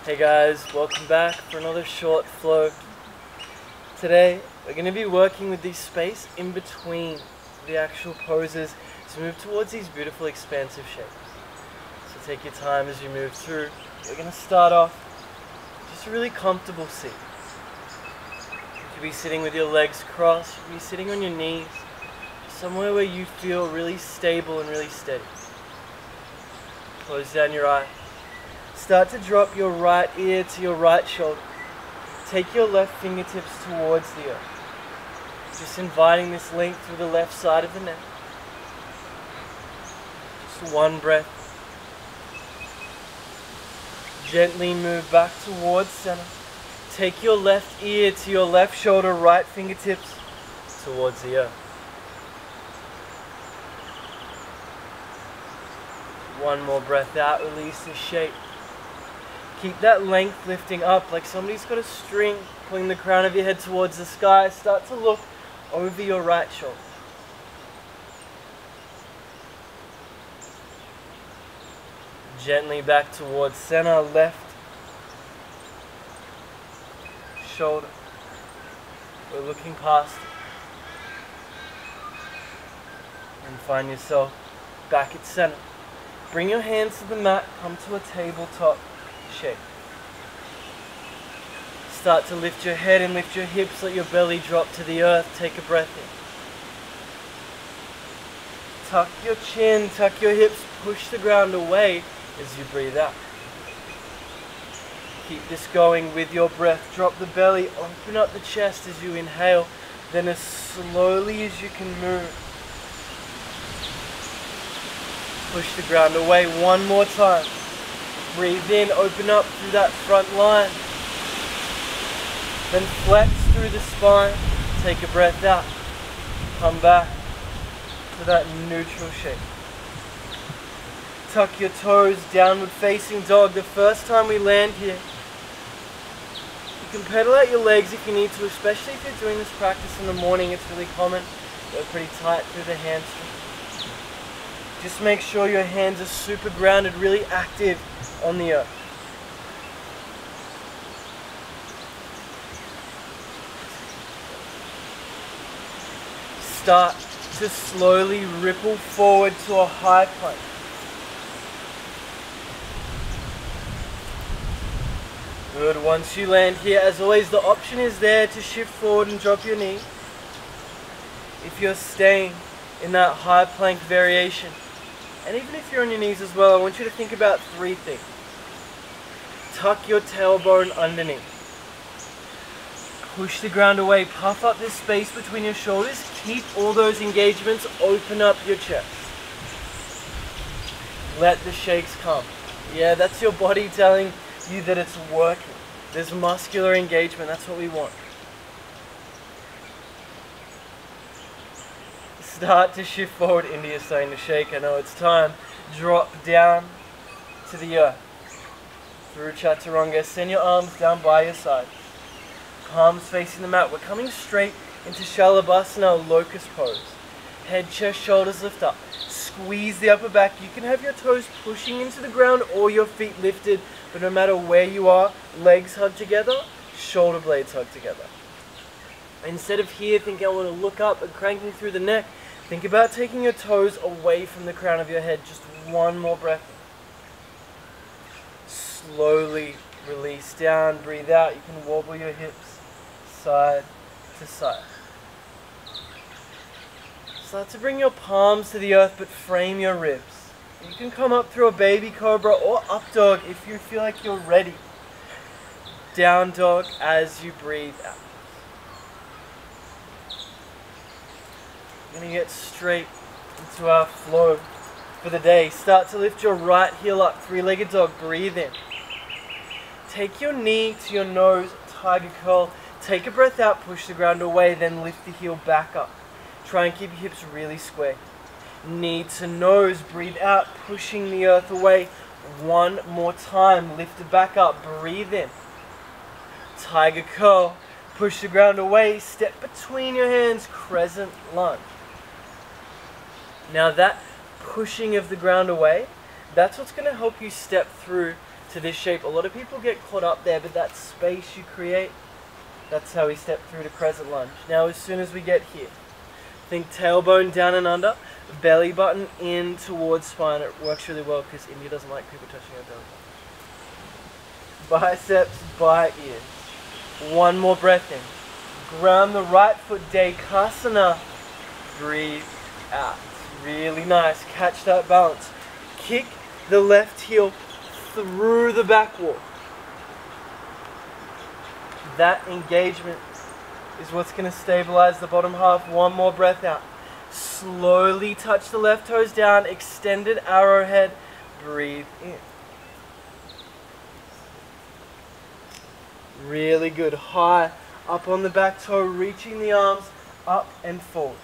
Hey guys, welcome back for another short flow. Today we're going to be working with the space in between the actual poses to move towards these beautiful expansive shapes. So take your time as you move through. We're going to start off just a really comfortable seat. You could be sitting with your legs crossed, you could be sitting on your knees, somewhere where you feel really stable and really steady. Close down your eyes. Start to drop your right ear to your right shoulder. Take your left fingertips towards the earth. Just inviting this length through the left side of the neck. Just one breath. Gently move back towards center. Take your left ear to your left shoulder, right fingertips towards the earth. One more breath out, release the shape. Keep that length lifting up like somebody's got a string pulling the crown of your head towards the sky. Start to look over your right shoulder. Gently back towards center, left shoulder. We're looking past it. And find yourself back at center. Bring your hands to the mat, come to a tabletop shape. Start to lift your head and lift your hips, let your belly drop to the earth. Take a breath in. Tuck your chin, tuck your hips, push the ground away as you breathe out. Keep this going with your breath. Drop the belly, open up the chest as you inhale, then as slowly as you can move. Push the ground away one more time. Breathe in, open up through that front line. Then flex through the spine. Take a breath out. Come back to that neutral shape. Tuck your toes, downward facing dog. The first time we land here, you can pedal out your legs if you need to, especially if you're doing this practice in the morning. It's really common. They're pretty tight through the hamstring. Just make sure your hands are super grounded, really active on the earth. Start to slowly ripple forward to a high plank. Good. Once you land here, as always, the option is there to shift forward and drop your knee. If you're staying in that high plank variation, and even if you're on your knees as well, I want you to think about three things. Tuck your tailbone underneath. Push the ground away. Puff up this space between your shoulders. Keep all those engagements. Open up your chest. Let the shakes come. Yeah, that's your body telling you that it's working. There's muscular engagement. That's what we want. Start to shift forward. India's starting to shake. I know it's time. Drop down to the earth. Through Chaturanga. Send your arms down by your side. Palms facing the mat. We're coming straight into Shalabhasana, locust pose. Head, chest, shoulders lift up. Squeeze the upper back. You can have your toes pushing into the ground or your feet lifted, but no matter where you are, legs hug together, shoulder blades hug together. Instead of here thinking I want to look up and cranking through the neck, think about taking your toes away from the crown of your head. Just one more breath. Slowly release down, breathe out. You can wobble your hips side to side. Start to bring your palms to the earth, but frame your ribs. You can come up through a baby cobra or up dog if you feel like you're ready. Down dog as you breathe out. We're going to get straight into our flow for the day. Start to lift your right heel up, three-legged dog. Breathe in. Take your knee to your nose, tiger curl. Take a breath out, push the ground away, then lift the heel back up. Try and keep your hips really square. Knee to nose, breathe out, pushing the earth away. One more time, lift it back up, breathe in. Tiger curl, push the ground away, step between your hands, crescent lunge. Now that pushing of the ground away, that's what's going to help you step through to this shape. A lot of people get caught up there, but that space you create, that's how we step through to crescent lunge. Now as soon as we get here, think tailbone down and under, belly button in towards spine. It works really well because India doesn't like people touching her belly button. Biceps by ears. One more breath in. Ground the right foot, Dekasana. Breathe out. Really nice. Catch that balance. Kick the left heel through the back wall. That engagement is what's going to stabilize the bottom half. One more breath out. Slowly touch the left toes down. Extended arrowhead. Breathe in. Really good. High up on the back toe, reaching the arms up and forward.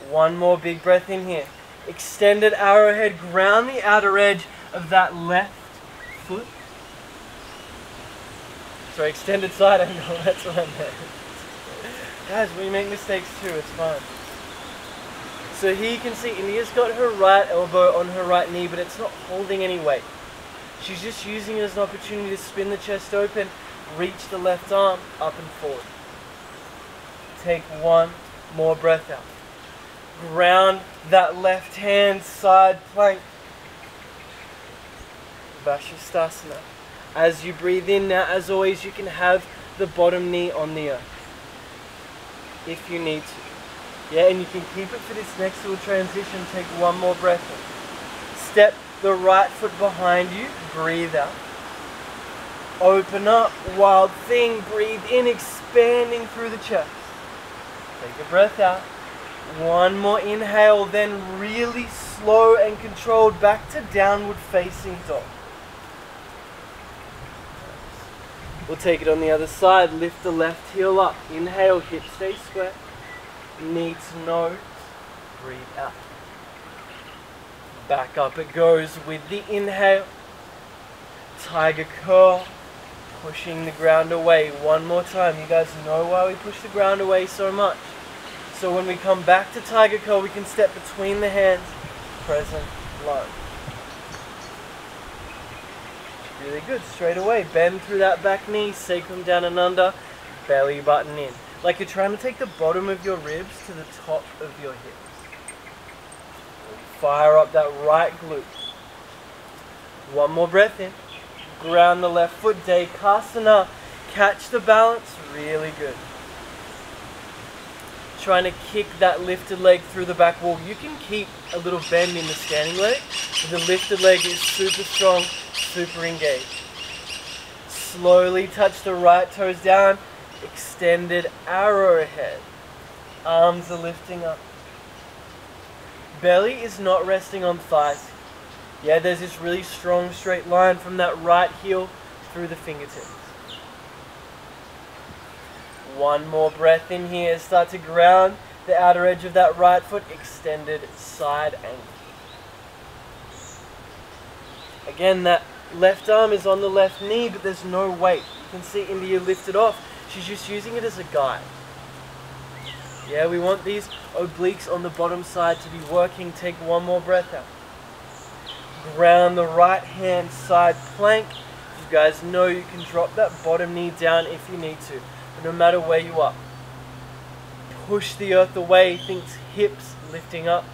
One more big breath in here. Extended arrowhead, ground the outer edge of that left foot. Sorry, extended side angle, that's what I meant. Guys, we make mistakes too, it's fine. So here you can see India's got her right elbow on her right knee, but it's not holding any weight. She's just using it as an opportunity to spin the chest open, reach the left arm up and forward. Take one more breath out. Ground that left hand side plank. Vashisthasana. As you breathe in now, as always, you can have the bottom knee on the earth if you need to. Yeah, and you can keep it for this next little transition. Take one more breath in. Step the right foot behind you. Breathe out. Open up. Wild thing. Breathe in, expanding through the chest. Take a breath out. One more inhale, then really slow and controlled back to downward facing dog. We'll take it on the other side. Lift the left heel up. Inhale, hips stay square. Knee to nose. Breathe out. Back up it goes with the inhale. Tiger curl. Pushing the ground away. One more time. You guys know why we push the ground away so much. So when we come back to tiger curl, we can step between the hands. Crescent lunge. Really good. Straight away. Bend through that back knee. Sacrum down and under. Belly button in. Like you're trying to take the bottom of your ribs to the top of your hips. Fire up that right glute. One more breath in. Ground the left foot. Dekasana. Catch the balance. Really good. Trying to kick that lifted leg through the back wall. You can keep a little bend in the standing leg, but the lifted leg is super strong, super engaged. Slowly touch the right toes down. Extended arrowhead. Arms are lifting up. Belly is not resting on thighs. Yeah, there's this really strong straight line from that right heel through the fingertips. One more breath in here. Start to ground the outer edge of that right foot. Extended side angle. Again, that left arm is on the left knee, but there's no weight. You can see India lift it off. She's just using it as a guide. Yeah, we want these obliques on the bottom side to be working. Take one more breath out. Ground the right hand side plank. You guys know you can drop that bottom knee down if you need to. No matter where you are. Push the earth away. Think hips lifting up.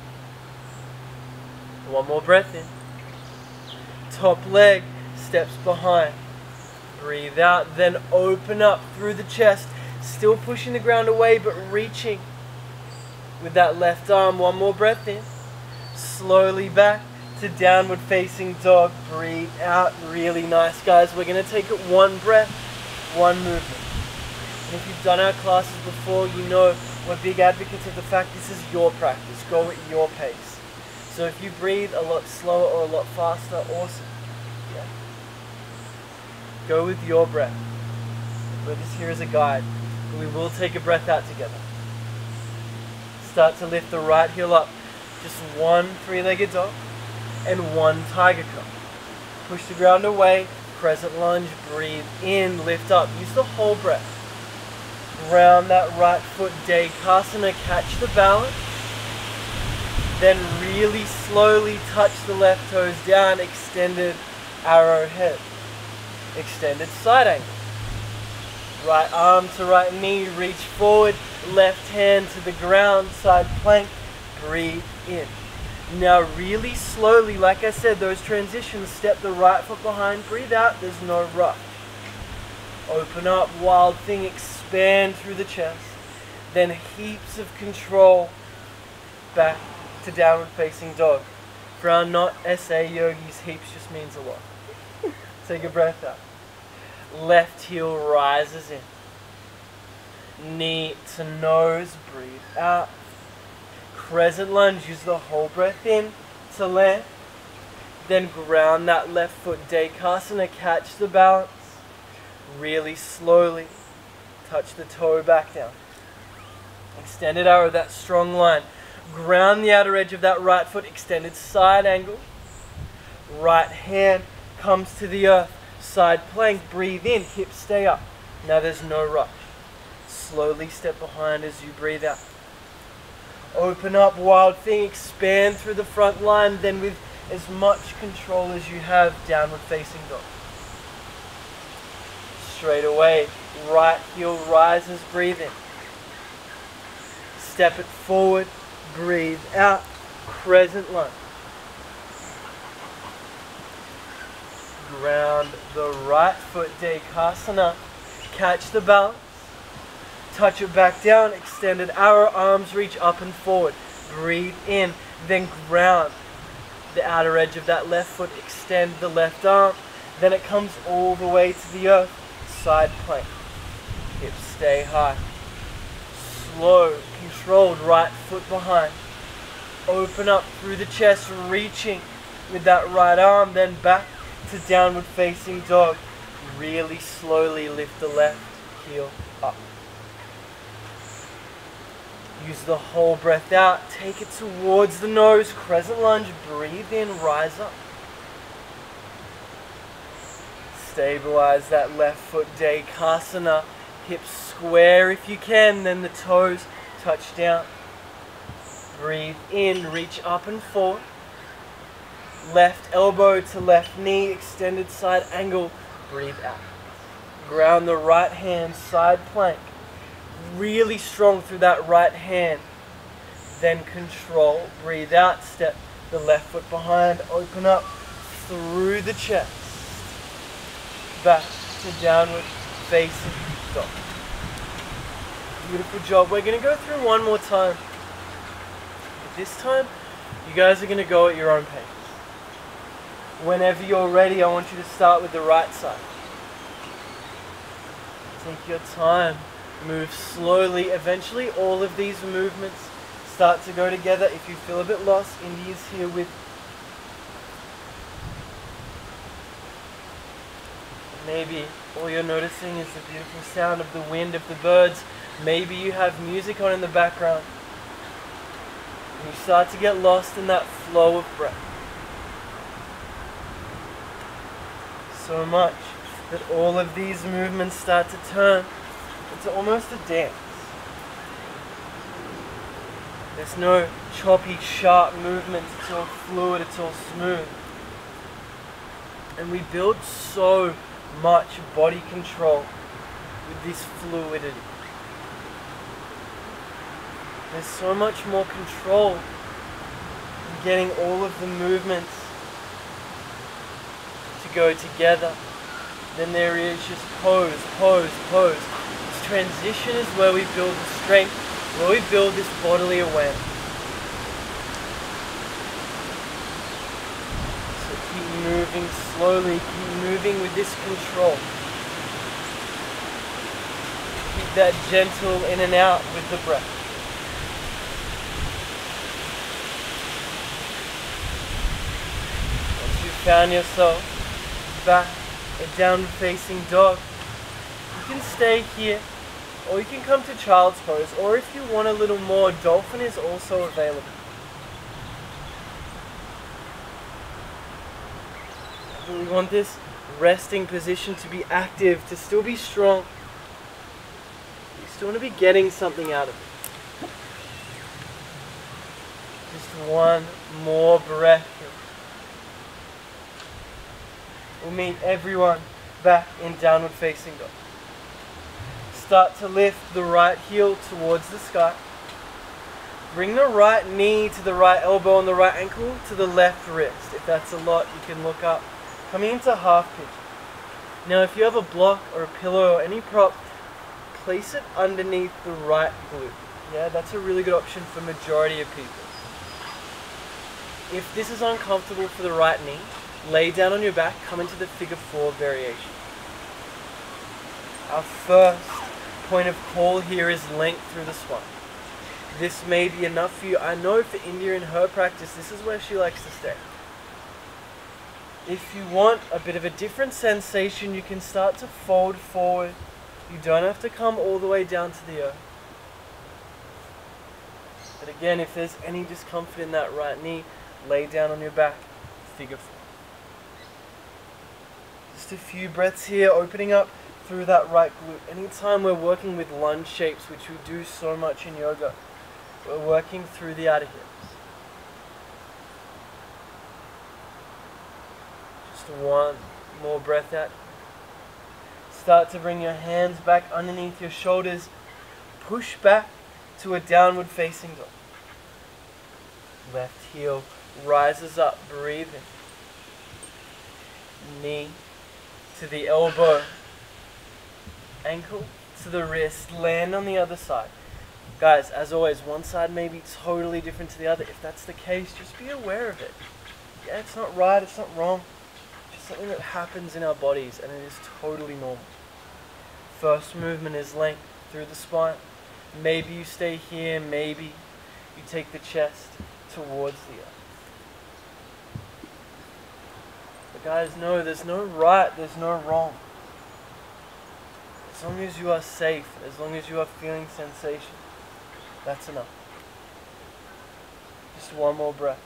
One more breath in. Top leg steps behind. Breathe out. Then open up through the chest. Still pushing the ground away, but reaching with that left arm. One more breath in. Slowly back to downward facing dog. Breathe out. Really nice, guys. We're going to take it one breath, one movement. And if you've done our classes before, you know we're big advocates of the fact this is your practice. Go at your pace. So if you breathe a lot slower or a lot faster, awesome. Yeah. Go with your breath. We're just here as a guide. We will take a breath out together. Start to lift the right heel up. Just one three-legged dog and one tiger curl. Push the ground away. Crescent lunge. Breathe in. Lift up. Use the whole breath. Round that right foot, Dekasana, catch the balance. Then really slowly touch the left toes down, extended arrowhead. Extended side angle. Right arm to right knee, reach forward, left hand to the ground, side plank, breathe in. Now really slowly, like I said, those transitions, step the right foot behind, breathe out, there's no rush. Open up, wild thing, expand through the chest. Then heaps of control, back to downward facing dog. For our not SA yogis, heaps just means a lot. Take a breath out. Left heel rises in. Knee to nose, breathe out. Crescent lunge, use the whole breath in to land. Then ground that left foot, Dekasana, catch the balance. Really slowly touch the toe back down. Extended arrow, that strong line. Ground the outer edge of that right foot, extended side angle. Right hand comes to the earth, side plank, breathe in, hips stay up. Now there's no rush. Slowly step behind as you breathe out. Open up, wild thing, expand through the front line, then with as much control as you have, downward facing dog. Straight away, right heel rises, breathe in. Step it forward, breathe out, crescent lunge. Ground the right foot, Dekasana, catch the balance. Touch it back down, extended arrow, arms reach up and forward. Breathe in, then ground the outer edge of that left foot, extend the left arm. Then it comes all the way to the earth, side plank. Hips stay high. Slow, controlled, right foot behind. Open up through the chest, reaching with that right arm, then back to downward facing dog. Really slowly lift the left heel up. Use the whole breath out, take it towards the nose, crescent lunge, breathe in, rise up. Stabilize that left foot, Dekasana, hips square if you can, then the toes touch down. Breathe in, reach up and forward. Left elbow to left knee, extended side angle, breathe out. Ground the right hand, side plank. Really strong through that right hand. Then control, breathe out, step the left foot behind, open up through the chest. Back to downward facing dog. Beautiful job. We're going to go through one more time. But this time, you guys are going to go at your own pace. Whenever you're ready, I want you to start with the right side. Take your time. Move slowly. Eventually, all of these movements start to go together. If you feel a bit lost, Indy's here with you. Maybe all you're noticing is the beautiful sound of the wind, of the birds. Maybe you have music on in the background. And you start to get lost in that flow of breath. So much that all of these movements start to turn into almost a dance. There's no choppy, sharp movements. It's all fluid, it's all smooth. And we build so much body control with this fluidity. There's so much more control in getting all of the movements to go together than there is just pose, pose, pose. This transition is where we build the strength, where we build this bodily awareness. So keep moving slowly, keep moving with this control. Keep that gentle in and out with the breath. Once you've found yourself back a downward facing dog, you can stay here, or you can come to child's pose, or if you want a little more, dolphin is also available. But we want this resting position to be active, to still be strong. You still want to be getting something out of it. Just one more breath here. We'll meet everyone back in downward facing dog. Start to lift the right heel towards the sky. Bring the right knee to the right elbow and the right ankle to the left wrist. If that's a lot, you can look up. Coming into half pigeon. Now if you have a block or a pillow or any prop, place it underneath the right glute. Yeah, that's a really good option for majority of people. If this is uncomfortable for the right knee, lay down on your back, come into the figure 4 variation. Our first point of call here is length through the spine. This may be enough for you. I know for India in her practice, this is where she likes to stay. If you want a bit of a different sensation, you can start to fold forward. You don't have to come all the way down to the earth. But again, if there's any discomfort in that right knee, lay down on your back, figure 4. Just a few breaths here, opening up through that right glute. Anytime we're working with lunge shapes, which we do so much in yoga, we're working through the outer hips. Just one more breath out. Start to bring your hands back underneath your shoulders. Push back to a downward facing dog. Left heel rises up, breathing. Knee to the elbow. Ankle to the wrist. Land on the other side. Guys, as always, one side may be totally different to the other. If that's the case, just be aware of it. Yeah, it's not right, it's not wrong. It's just something that happens in our bodies, and it is totally normal. First movement is length through the spine. Maybe you stay here, maybe you take the chest towards the earth. But guys, no, there's no right, there's no wrong. As long as you are safe, as long as you are feeling sensation, that's enough. Just one more breath.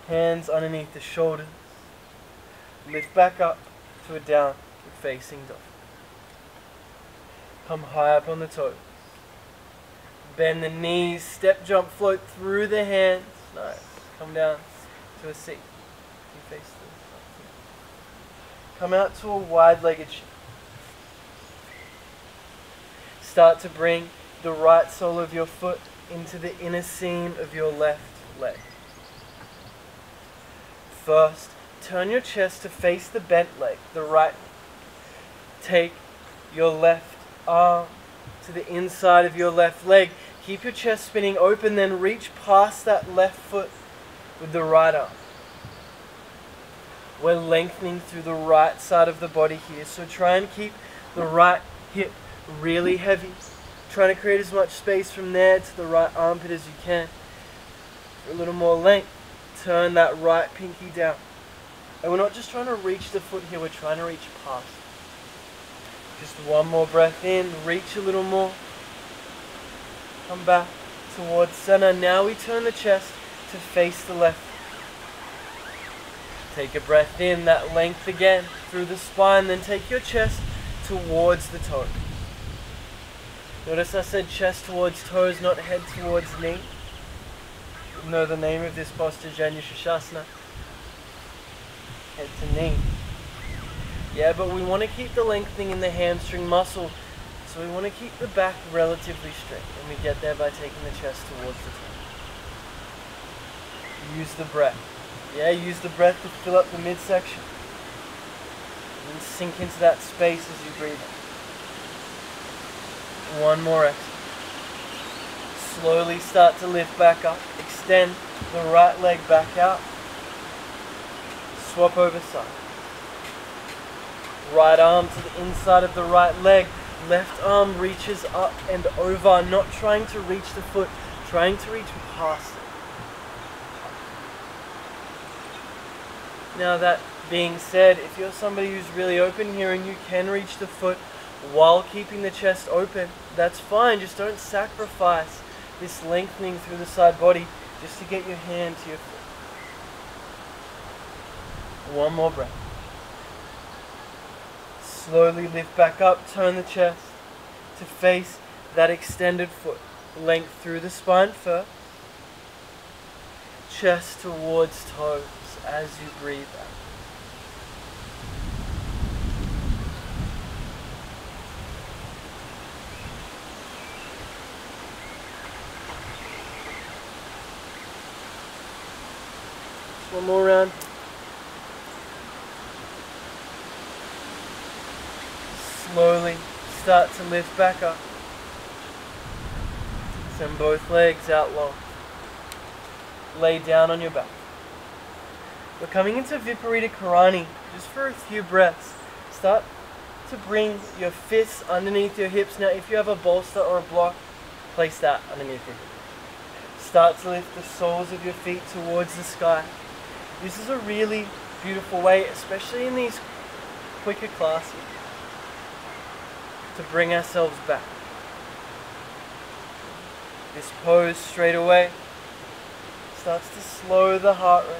Hands underneath the shoulders. Lift back up to a downward facing dog. Come high up on the toes. Bend the knees, step jump, float through the hands. Nice. Come down to a seat. You face the Come out to a wide-legged shape. Start to bring the right sole of your foot into the inner seam of your left leg. First, turn your chest to face the bent leg, the right. Take your left arm to the inside of your left leg. Keep your chest spinning open, then reach past that left foot with the right arm. We're lengthening through the right side of the body here, so try and keep the right hip really heavy. Trying to create as much space from there to the right armpit as you can. For a little more length, turn that right pinky down. And we're not just trying to reach the foot here, we're trying to reach past. Just one more breath in, reach a little more. Come back towards center. Now we turn the chest to face the left. Take a breath in, that length again through the spine, then take your chest towards the toes. Notice I said chest towards toes, not head towards knee. You know the name of this posture, Janu Shasana. Head to knee. Yeah, but we want to keep the lengthening in the hamstring muscle, so we want to keep the back relatively straight, and we get there by taking the chest towards the toe. Use the breath. Yeah, use the breath to fill up the midsection. And sink into that space as you breathe in. One more exhale. Slowly start to lift back up. Extend the right leg back out. Swap over side. Right arm to the inside of the right leg. Left arm reaches up and over. Not trying to reach the foot, trying to reach past it. Now that being said, if you're somebody who's really open here and you can reach the foot while keeping the chest open, that's fine. Just don't sacrifice this lengthening through the side body just to get your hand to your foot. One more breath. Slowly lift back up, turn the chest to face that extended foot. Length through the spine first. chest towards toes as you breathe out. Just one more round. Slowly start to lift back up. Send both legs out long. Lay down on your back. We're coming into Viparita Karani just for a few breaths. Start to bring your fists underneath your hips. Now if you have a bolster or a block, place that underneath your hips. Start to lift the soles of your feet towards the sky. This is a really beautiful way, especially in these quicker classes, to bring ourselves back. This pose straight away starts to slow the heart rate.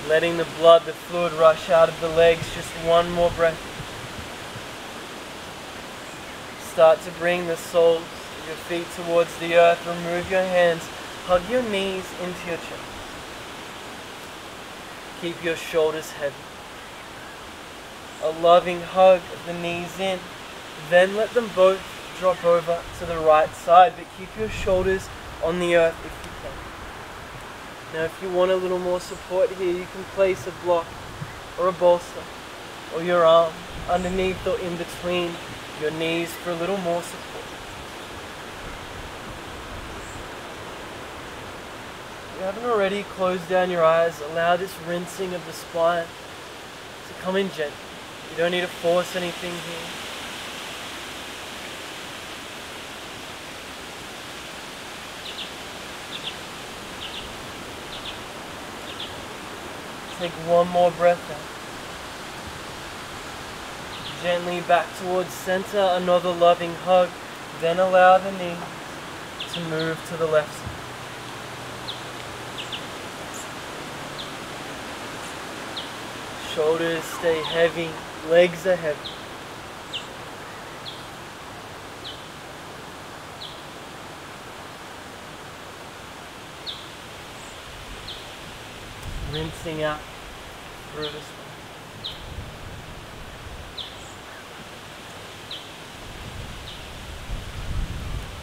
Letting the blood, the fluid rush out of the legs. Just one more breath. Start to bring the soles of your feet towards the earth. Remove your hands. Hug your knees into your chest. Keep your shoulders heavy. A loving hug of the knees in. Then let them both drop over to the right side, but keep your shoulders on the earth if you can. Now if you want a little more support here, you can place a block or a bolster or your arm underneath or in between your knees for a little more support. If you haven't already, close down your eyes. Allow this rinsing of the spine to come in gently. You don't need to force anything here. Take one more breath out. Gently back towards center, another loving hug. Then allow the knees to move to the left side. Shoulders stay heavy, legs are heavy. Rinsing out through the spine.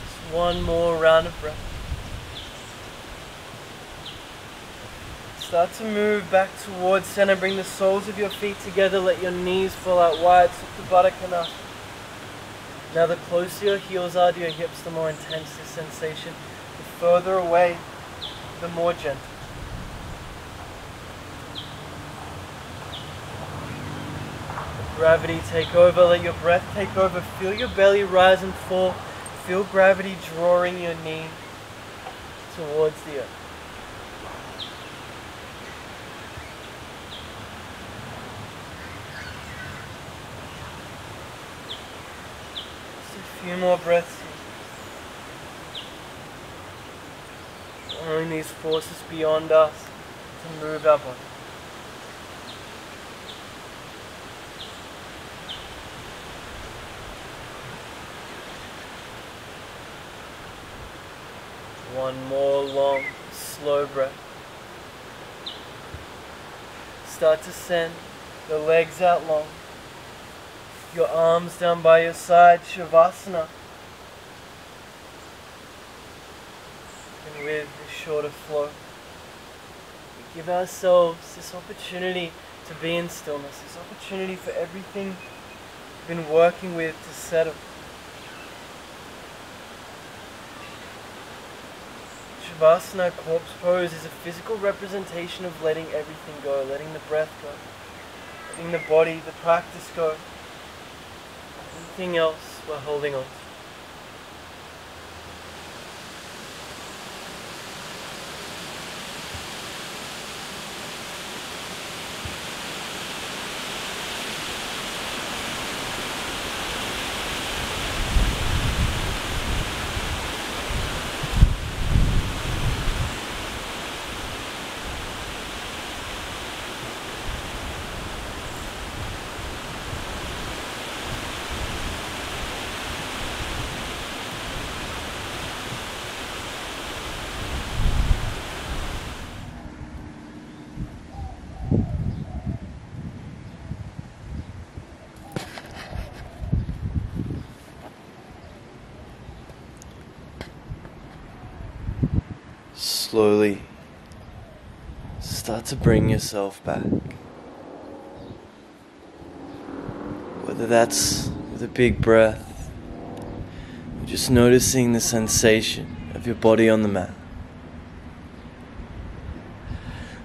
Just one more round of breath. Start to move back towards center. Bring the soles of your feet together. Let your knees fall out wide. Supta Baddha Konasana. Now the closer your heels are to your hips, the more intense the sensation. The further away, the more gentle. Gravity take over, let your breath take over. Feel your belly rise and fall. Feel gravity drawing your knee towards the earth. Just a few more breaths here. Allowing these forces beyond us to move our body. One more long, slow breath. Start to send the legs out long. Your arms down by your side, Shavasana. And with a shorter flow, we give ourselves this opportunity to be in stillness, this opportunity for everything we've been working with to settle. Shavasana, corpse pose, is a physical representation of letting everything go, letting the breath go, letting the body, the practice go. Anything else we're holding on to. slowly start to bring yourself back. Whether that's with a big breath, or just noticing the sensation of your body on the mat.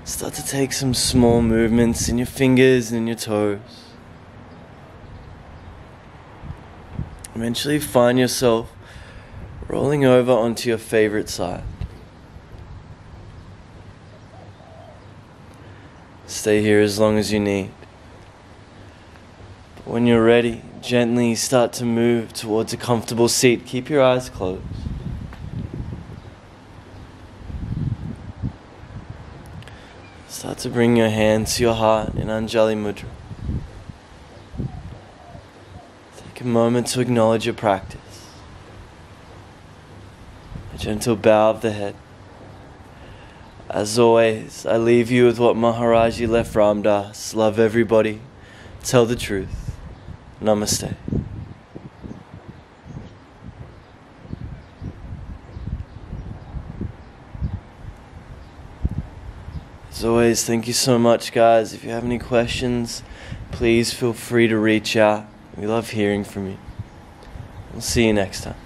Start to take some small movements in your fingers and in your toes. Eventually find yourself rolling over onto your favorite side. Stay here as long as you need. But when you're ready, gently start to move towards a comfortable seat. Keep your eyes closed. Start to bring your hands to your heart in Anjali Mudra. Take a moment to acknowledge your practice. A gentle bow of the head. As always, I leave you with what Maharaji left Ram Dass. Love everybody. Tell the truth. Namaste. As always, thank you so much, guys. If you have any questions, please feel free to reach out. We love hearing from you. We'll see you next time.